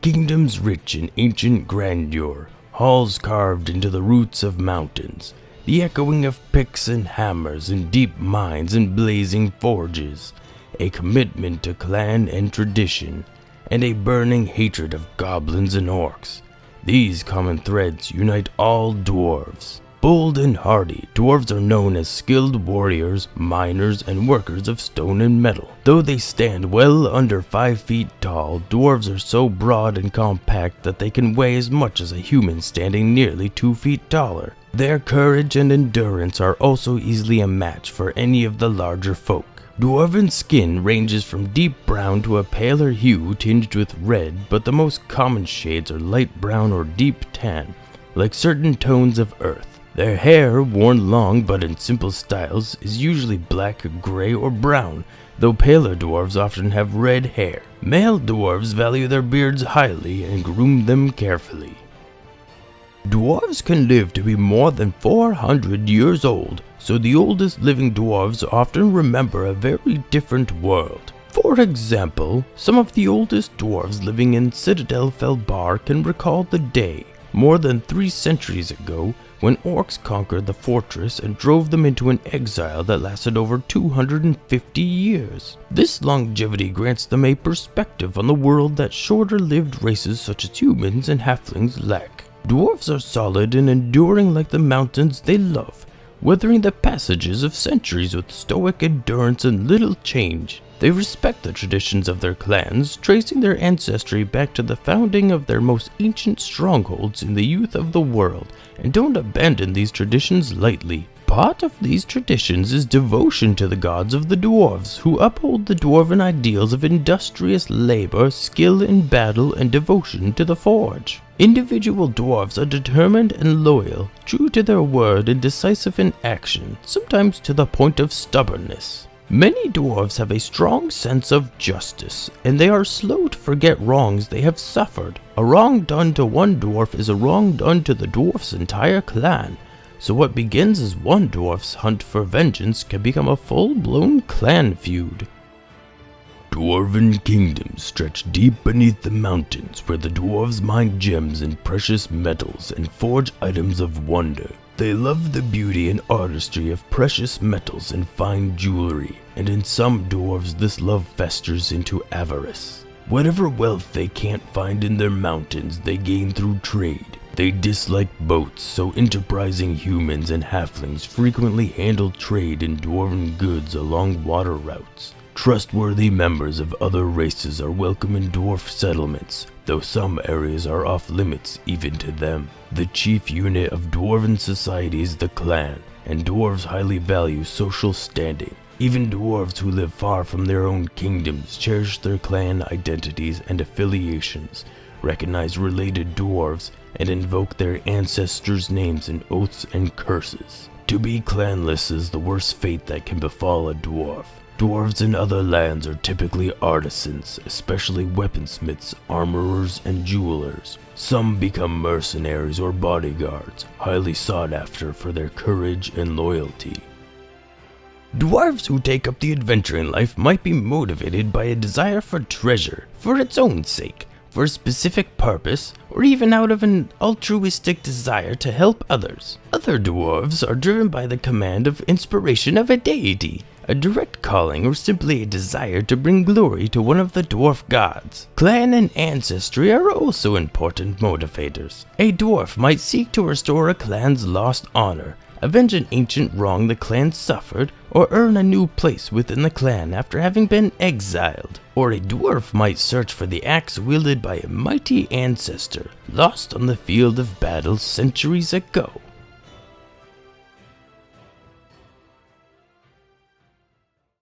Kingdoms rich in ancient grandeur, halls carved into the roots of mountains, the echoing of picks and hammers in deep mines and blazing forges, a commitment to clan and tradition, and a burning hatred of goblins and orcs. These common threads unite all dwarves. Bold and hardy, dwarves are known as skilled warriors, miners, and workers of stone and metal. Though they stand well under 5 feet tall, dwarves are so broad and compact that they can weigh as much as a human standing nearly 2 feet taller. Their courage and endurance are also easily a match for any of the larger folk. Dwarven skin ranges from deep brown to a paler hue tinged with red, but the most common shades are light brown or deep tan, like certain tones of earth. Their hair, worn long but in simple styles, is usually black, gray, or brown, though paler dwarves often have red hair. Male dwarves value their beards highly and groom them carefully. Dwarves can live to be more than 400 years old, so the oldest living dwarves often remember a very different world. For example, some of the oldest dwarves living in Citadel Felbar can recall the day, more than 3 centuries ago, when orcs conquered the fortress and drove them into an exile that lasted over 250 years. This longevity grants them a perspective on the world that shorter-lived races such as humans and halflings lack. Dwarves are solid and enduring like the mountains they love, weathering the passages of centuries with stoic endurance and little change. They respect the traditions of their clans, tracing their ancestry back to the founding of their most ancient strongholds in the youth of the world, and don't abandon these traditions lightly. Part of these traditions is devotion to the gods of the dwarves, who uphold the dwarven ideals of industrious labor, skill in battle, and devotion to the forge. Individual dwarves are determined and loyal, true to their word and decisive in action, sometimes to the point of stubbornness. Many dwarves have a strong sense of justice, and they are slow to forget wrongs they have suffered. A wrong done to one dwarf is a wrong done to the dwarf's entire clan, so what begins as one dwarf's hunt for vengeance can become a full-blown clan feud. Dwarven kingdoms stretch deep beneath the mountains, where the dwarves mine gems and precious metals and forge items of wonder. They love the beauty and artistry of precious metals and fine jewelry, and in some dwarves this love festers into avarice. Whatever wealth they can't find in their mountains, they gain through trade. They dislike boats, so enterprising humans and halflings frequently handle trade in dwarven goods along water routes. Trustworthy members of other races are welcome in dwarf settlements, though some areas are off limits even to them. The chief unit of dwarven society is the clan, and dwarves highly value social standing. Even dwarves who live far from their own kingdoms cherish their clan identities and affiliations, recognize related dwarves, and invoke their ancestors' names in oaths and curses. To be clanless is the worst fate that can befall a dwarf. Dwarves in other lands are typically artisans, especially weaponsmiths, armorers, and jewelers. Some become mercenaries or bodyguards, highly sought after for their courage and loyalty. Dwarves who take up the adventuring life might be motivated by a desire for treasure, for its own sake, for a specific purpose, or even out of an altruistic desire to help others. Other dwarves are driven by the command of inspiration of a deity, a direct calling, or simply a desire to bring glory to one of the dwarf gods. Clan and ancestry are also important motivators. A dwarf might seek to restore a clan's lost honor, avenge an ancient wrong the clan suffered, or earn a new place within the clan after having been exiled. Or a dwarf might search for the axe wielded by a mighty ancestor, lost on the field of battle centuries ago.